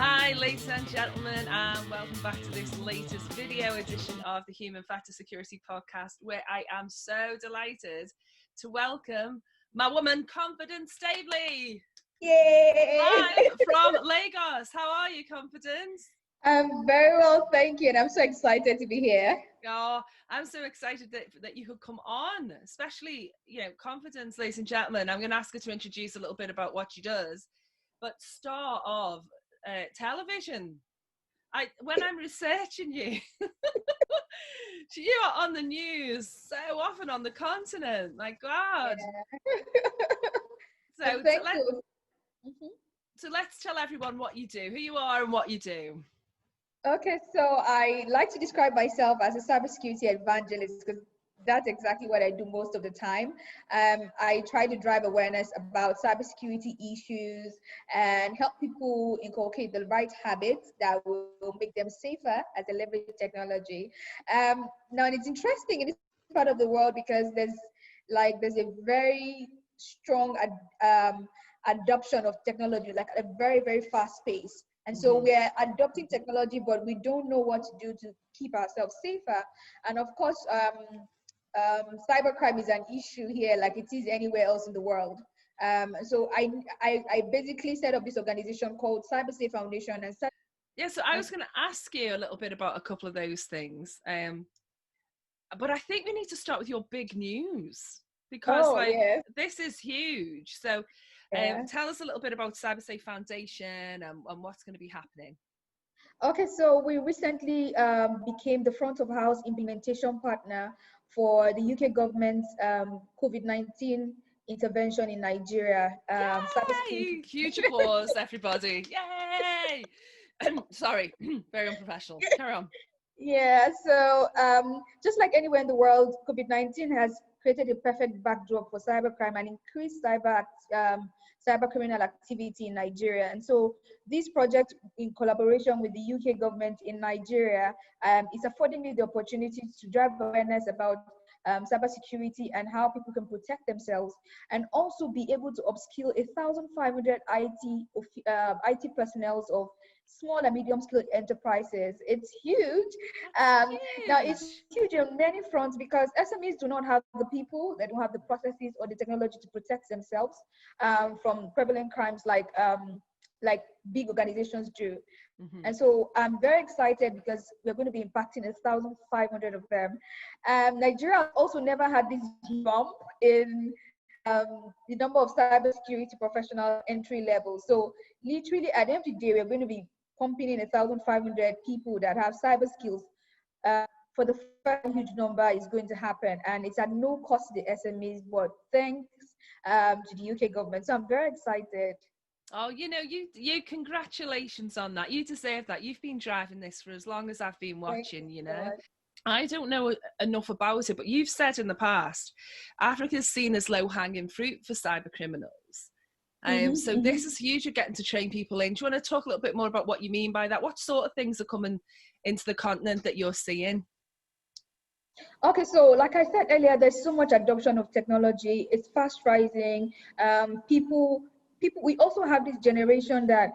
Hi ladies and gentlemen, and welcome back to this latest video edition of the Human Factor Security Podcast, where I am so delighted to welcome my woman, Confidence Staveley. Yay! Live from Lagos. How are you, Confidence? I'm very well, thank you, and I'm so excited to be here. Oh, I'm so excited that you could come on, especially, Confidence, ladies and gentlemen. I'm going to ask her to introduce a little bit about what she does, but star of television. When I'm researching you, you are on the news so often on the continent. My God. Yeah. So let's tell everyone what you do, who you are and what you do. Okay, so I like to describe myself as a cybersecurity evangelist because that's exactly what I do most of the time. I try to drive awareness about cybersecurity issues and help people inculcate the right habits that will make them safer as they leverage technology. Now, it's interesting in this part of the world because there's a very strong adoption of technology, like at a very, very fast pace. And so we're adopting technology, but we don't know what to do to keep ourselves safer. And of course, cybercrime is an issue here, like it is anywhere else in the world. So I basically set up this organization called CyberSafe Foundation. So I was going to ask you a little bit about a couple of those things. But I think we need to start with your big news because this is huge. So tell us a little bit about CyberSafe Foundation and what's going to be happening. Okay, so we recently became the front of house implementation partner for the UK government's COVID19 intervention in Nigeria. Yay! Huge applause, everybody. Yay! Sorry, very unprofessional. Carry on. Yeah, so just like anywhere in the world, COVID-19 has created a perfect backdrop for cybercrime and increased cyber criminal activity in Nigeria. And so this project, in collaboration with the UK government in Nigeria, is affording me the opportunity to drive awareness about cybersecurity and how people can protect themselves, and also be able to upskill 1,500 IT personnel of small and medium-skilled enterprises. It's huge. Now, it's huge on many fronts because SMEs do not have the people, they don't have the processes or the technology to protect themselves from prevalent crimes like big organizations do. And so I'm very excited because we're going to be impacting 1,500 of them. Nigeria also never had this jump in the number of cybersecurity professional entry levels. So literally at the end of the day, we're going to be pumping in 1,500 people that have cyber skills. For the first huge number is going to happen, and it's at no cost to the SMEs, but thanks to the UK government. So I'm very excited. Oh, you congratulations on that. You deserve that. You've been driving this for as long as I've been watching, I don't know enough about it, but you've said in the past, Africa's seen as low-hanging fruit for cyber criminals. This is huge. You're getting to train people in. Do you want to talk a little bit more about what you mean by that? What sort of things are coming into the continent that you're seeing? Okay, so like I said earlier, there's so much adoption of technology. It's fast rising. People, we also have this generation that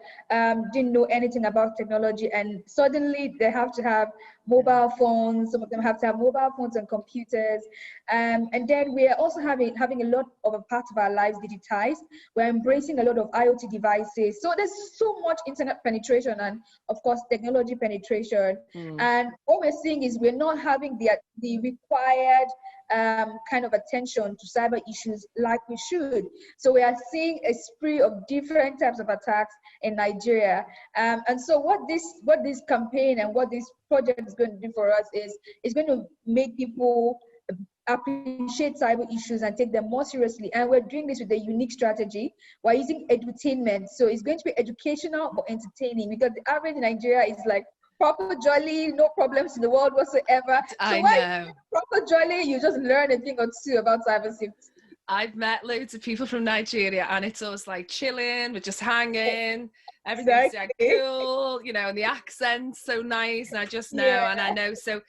didn't know anything about technology, and suddenly they have to have mobile phones. Some of them have to have mobile phones and computers. And then we're also having a lot of a part of our lives digitized. We're embracing a lot of IoT devices. So there's so much internet penetration and, of course, technology penetration. And what we're seeing is we're not having the required kind of attention to cyber issues like we should. So we are seeing a spree of different types of attacks in Nigeria. And so what this campaign and what this project is going to do for us is it's going to make people appreciate cyber issues and take them more seriously. And we're doing this with a unique strategy. We're using edutainment. So it's going to be educational but entertaining, because the average in Nigeria is like proper jolly, no problems in the world whatsoever. I know. Proper jolly, you just learn a thing or two about cyber safety. I've met loads of people from Nigeria, and it's always like chilling, we're just hanging, everything's cool, and the accent's so nice, and I just know, and I know. So,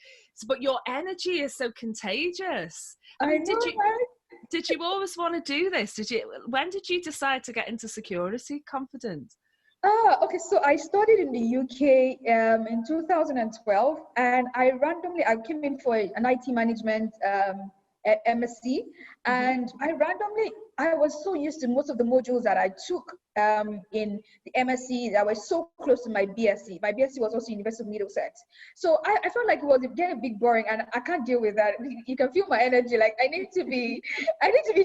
but your energy is so contagious. I mean, did you always want to do this? When did you decide to get into security? Confident? Okay, so I studied in the UK in 2012, and I came in for an IT management MSc, and I was so used to most of the modules that I took in the MSc that were so close to my BSc. My BSc was also University of Middlesex, so I felt like it was getting a bit boring, and I can't deal with that. You can feel my energy. Like I need to be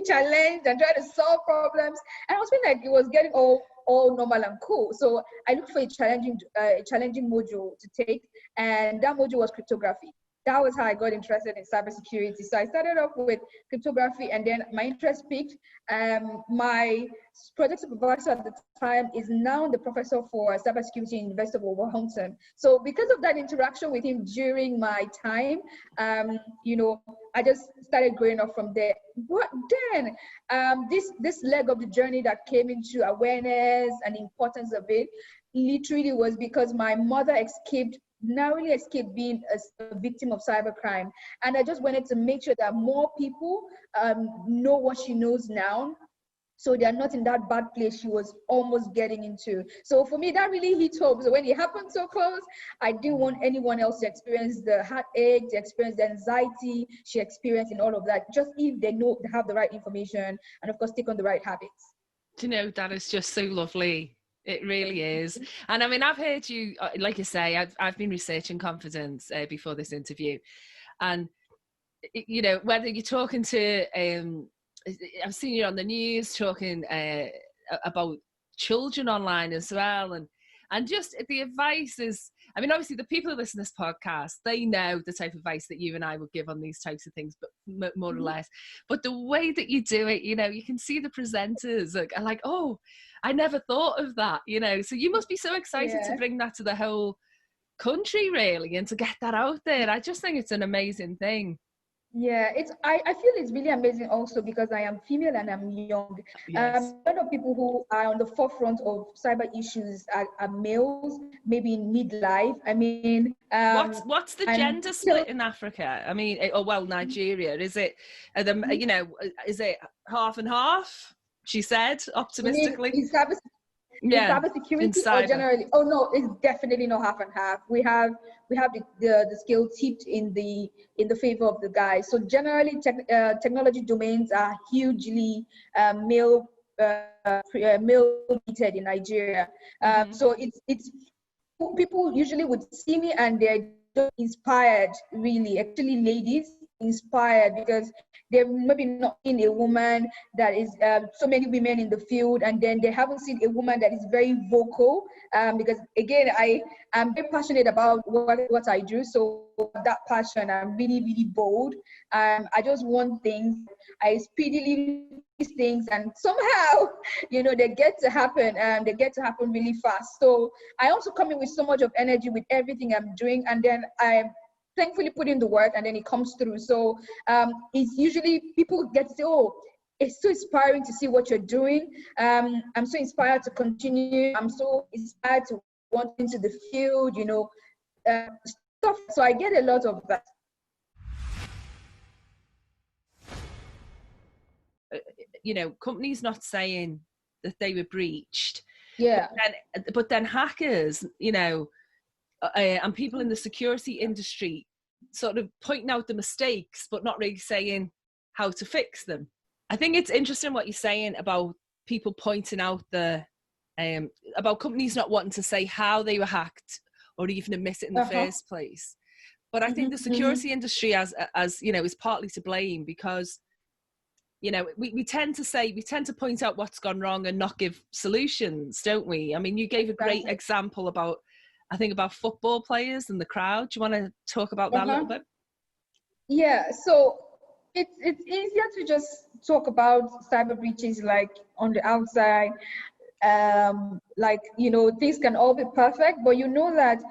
challenged and try to solve problems, and I was feeling like it was getting all normal and cool. So I looked for a challenging module to take, and that module was cryptography. That was how I got interested in cybersecurity. So I started off with cryptography, and then my interest peaked. My project supervisor at the time is now the professor for cybersecurity in University of Wolverhampton. So because of that interaction with him during my time, I just started growing up from there. But then this leg of the journey that came into awareness and importance of it literally was because my mother narrowly escaped being a victim of cybercrime. And I just wanted to make sure that more people know what she knows now, so they're not in that bad place she was almost getting into. So for me, that really hit home. So when it happened so close, I didn't want anyone else to experience the heartache, to experience the anxiety she experienced in all of that, just if they have the right information and of course take on the right habits. Do you know, that is just so lovely. It really is. And I mean, I've heard you, like you say, I've been researching confidence before this interview. And, whether you're talking to, I've seen you on the news talking about children online as well. And just the advice is, I mean, obviously the people who listen to this podcast, they know the type of advice that you and I would give on these types of things, but more or less. But the way that you do it, you can see the presenters are like, oh, I never thought of that, So you must be so excited to bring that to the whole country, really, and to get that out there. I just think it's an amazing thing. Yeah, I feel it's really amazing also because I am female and I'm young. Yes. A lot of people who are on the forefront of cyber issues are males, maybe in midlife. I mean, what's the gender split in Africa? I mean, Nigeria, is it? Is it half and half? She said optimistically. In cybersecurity or generally? Oh no, it's definitely not half and half. We have the skill tipped in the favor of the guys. So generally, technology domains are hugely male dominated in Nigeria. So it's people usually would see me and they're inspired, really. Actually, ladies inspired because they've maybe not seen a woman that is so many women in the field, and then they haven't seen a woman that is very vocal because again I'm very passionate about what I do. So that passion, I'm really, really bold. I just want things. I speedily these things, and somehow they get to happen, and they get to happen really fast. So I also come in with so much of energy with everything I'm doing, and then I thankfully put in the work, and then it comes through. So it's usually people get to say, oh, it's so inspiring to see what you're doing. I'm so inspired to continue. I'm so inspired to want into the field, stuff. So I get a lot of that. Companies not saying that they were breached. Yeah. But then hackers, and people in the security industry sort of pointing out the mistakes, but not really saying how to fix them. I think it's interesting what you're saying about people pointing out about companies not wanting to say how they were hacked or even admit it in the first place. But I think the security industry as is partly to blame because, we tend to point out what's gone wrong and not give solutions, don't we? I mean, you gave a great example about football players and the crowd. Do you want to talk about that a little bit? Yeah, so it's easier to just talk about cyber breaches like on the outside. Things can all be perfect, but that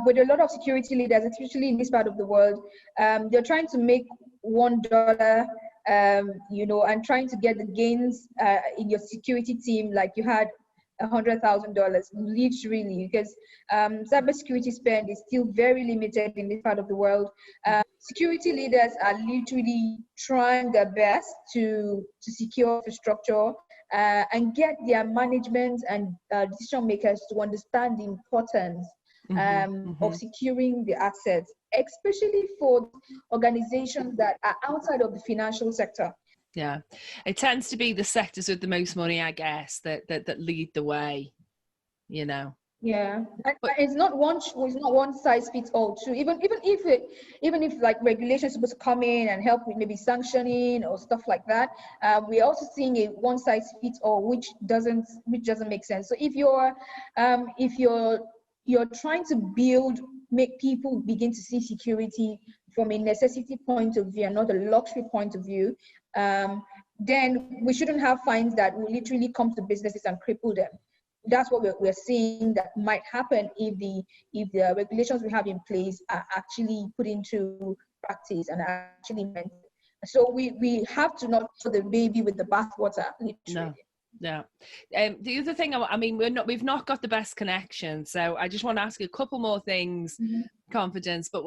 with a lot of security leaders, especially in this part of the world, they're trying to make $1, and trying to get the gains in your security team like you had $100,000, literally, because cybersecurity spend is still very limited in this part of the world. Security leaders are literally trying their best to secure infrastructure and get their management and decision makers to understand the importance of securing the assets, especially for organizations that are outside of the financial sector. Yeah, it tends to be the sectors with the most money, I guess, that lead the way, you know. Yeah, and it's not one size fits all too. Even if like regulations supposed to come in and help with maybe sanctioning or stuff like that, we're also seeing a one size fits all, which doesn't make sense. So if you're trying to make people begin to see security from a necessity point of view and not a luxury point of view, then we shouldn't have fines that will literally come to businesses and cripple them. That's what we're seeing that might happen if the regulations we have in place are actually put into practice and are actually meant. So we have to not throw the baby with the bathwater, literally. No. The other thing, I mean, we've not got the best connection, so I just want to ask you a couple more things, Confidence. But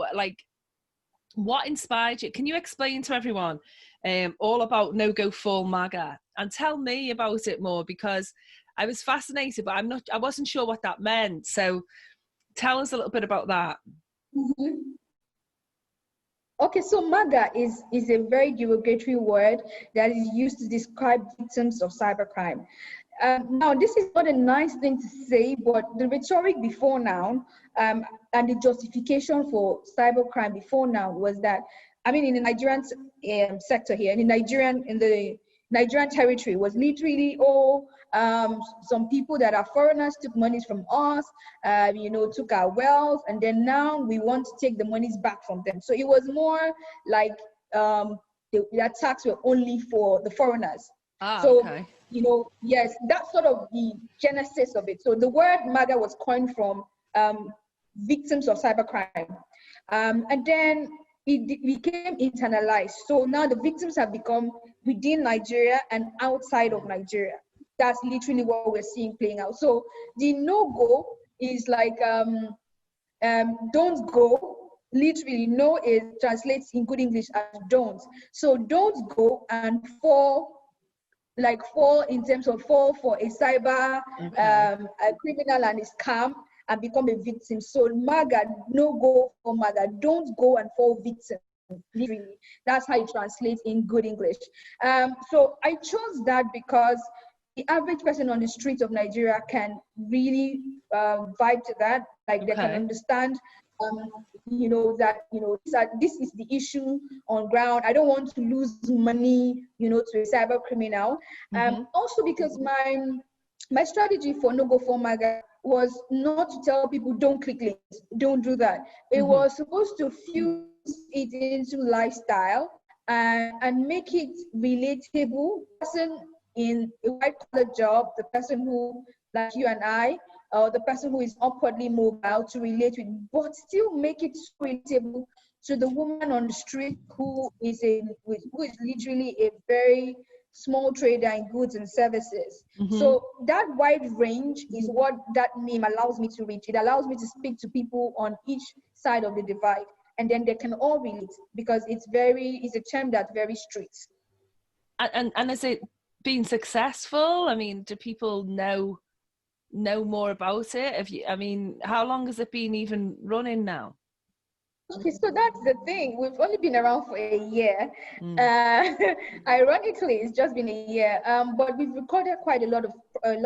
what inspired you? Can you explain to everyone all about No Go Full Maga and tell me about it more, because I was fascinated, but I wasn't sure what that meant. So tell us a little bit about that. Okay, so MAGA is a very derogatory word that is used to describe victims of cybercrime. Now, this is not a nice thing to say, but the rhetoric before now and the justification for cybercrime before now was that, I mean, in the Nigerian sector here, in the Nigerian territory, was literally some people that are foreigners took monies from us, took our wealth, and then now we want to take the monies back from them. So it was more like the attacks were only for the foreigners. Okay. Yes, that's sort of the genesis of it. So the word MAGA was coined from victims of cybercrime, and then it became internalized. So now the victims have become within Nigeria and outside of Nigeria. That's literally what we're seeing playing out. So the no-go is like don't go. Literally, no translates in good English as don't. So don't go and fall in terms of fall for a cyber a criminal and a scam and become a victim. So MAGA, no go for MAGA, don't go and fall victim. Literally, that's how it translates in good English. So I chose that because the average person on the streets of Nigeria can really vibe to that. Like they can understand, that this is the issue on ground. I don't want to lose money, to a cyber criminal. Also because my strategy for No Go For MAGA was not to tell people don't click links, don't do that. It was supposed to fuse it into lifestyle and make it relatable. The person in a white collar job, the person who, like you and I, or the person who is upwardly mobile to relate with, but still make it relatable to the woman on the street who is literally a very small trader in goods and services. So that wide range is what that meme allows me to reach. It allows me to speak to people on each side of the divide, and then they can all relate because it's a term that's very street. And has it been successful? I mean, do people know more about it? How long has it been even running now? Okay, so that's the thing. We've only been around for a year. Ironically, it's just been a year. But we've recorded quite a lot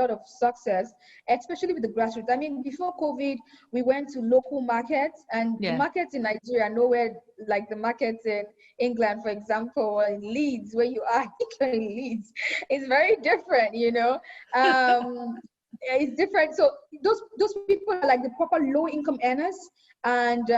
of success, especially with the grassroots. I mean, before COVID, we went to local markets, and the markets in Nigeria are nowhere like the markets in England, for example, or in Leeds, where you are in Leeds. It's very different, It's different. So those people are like the proper low-income earners. And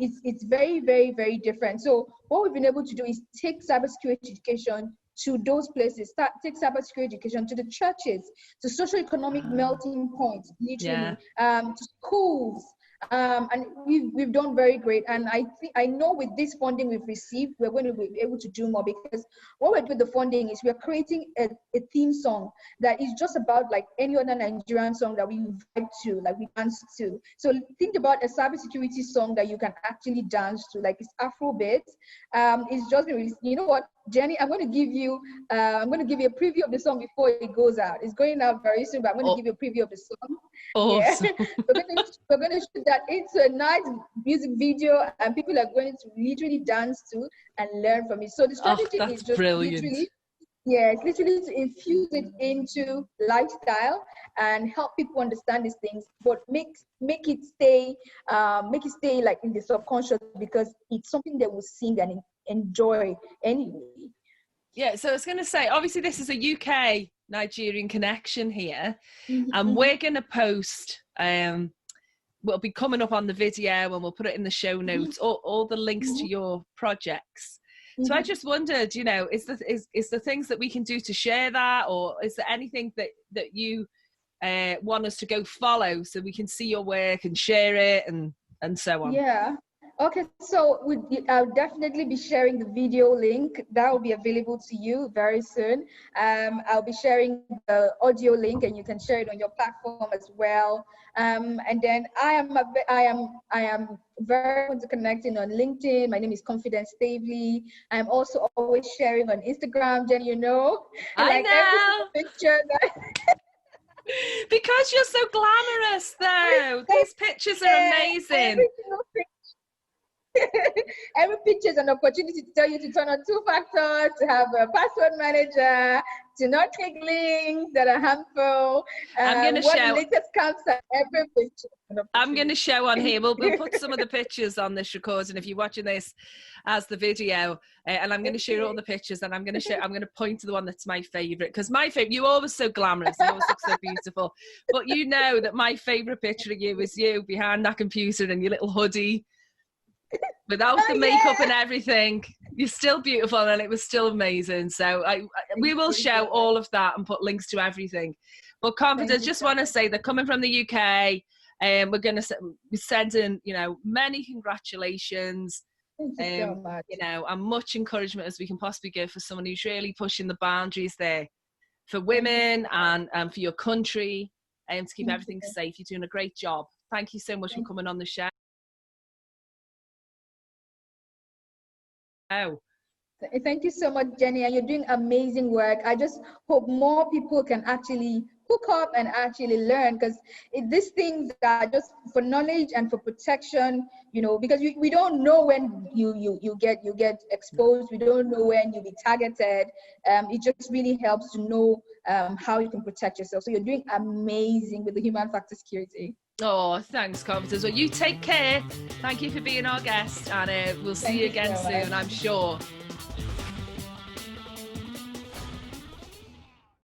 it's very, very, very different. So what we've been able to do is take cybersecurity education to those places, take cybersecurity education to the churches, to social-economic melting points, literally, to schools. And we've done very great. And I know with this funding we've received, we're going to be able to do more, because what we're doing with the funding is we're creating a theme song that is just about like any other Nigerian song that we vibe to, like we dance to. So think about a cybersecurity song that you can actually dance to, like it's Afrobeat. It's just been released. You know what? Jenny, I'm going to give you a preview of the song before it goes out. It's going out very soon, but I'm going to give you a preview of the song. Awesome. Yeah. we're going to shoot that into a nice music video, and people are going to literally dance to and learn from it. So the strategy is just brilliant. Literally, yeah, it's literally to infuse it into lifestyle and help people understand these things, but make it stay like in the subconscious, because it's something they will sing and enjoy anyway. Yeah, so I was going to say, obviously this is a UK Nigerian connection here, and we're going to post, we'll be coming up on the video and we'll put it in the show notes, all the links to your projects. So I just wondered, you know, is the things that we can do to share that, or is there anything that you want us to go follow so we can see your work and share it and so on? Yeah. Okay, so I'll definitely be sharing the video link that will be available to you very soon. I'll be sharing the audio link, and you can share it on your platform as well. And then I am very into connecting on LinkedIn. My name is Confidence Staveley. I'm also always sharing on Instagram, Jenny. You know, I know. Every picture that. Because you're so glamorous, though. These pictures are amazing. Every picture is an opportunity to tell you to turn on two-factor, to have a password manager, to not click links that are harmful. I'm going to show the latest comes at every picture. I'm going to show on here. We'll put some of the pictures on this recording if you're watching this as the video, and I'm going to share all the pictures, and I'm going to point to the one that's my favorite, because my favorite, you're always so glamorous, you always look so beautiful, but you know that my favorite picture of you is you behind that computer in your little hoodie. Without the makeup and everything, you're still beautiful, and it was still amazing. So we will show all of that and put links to everything. But Confidence, just want to say they're coming from the UK, and we're going to be sending, you know, many congratulations. Thank you so much. You know, and much encouragement as we can possibly give for someone who's really pushing the boundaries there for women and for your country, and to keep everything safe. You're doing a great job. Thank you so much for coming on the show. Oh. Thank you so much, Jenny, and you're doing amazing work. I just hope more people can actually hook up and actually learn, because these things are just for knowledge and for protection, you know, because we don't know when you get exposed. We don't know when you'll be targeted. It just really helps to know how you can protect yourself. So you're doing amazing with the human factor security. Oh, thanks, Confidence. Well, you take care. Thank you for being our guest, and we'll see you again soon, I'm sure.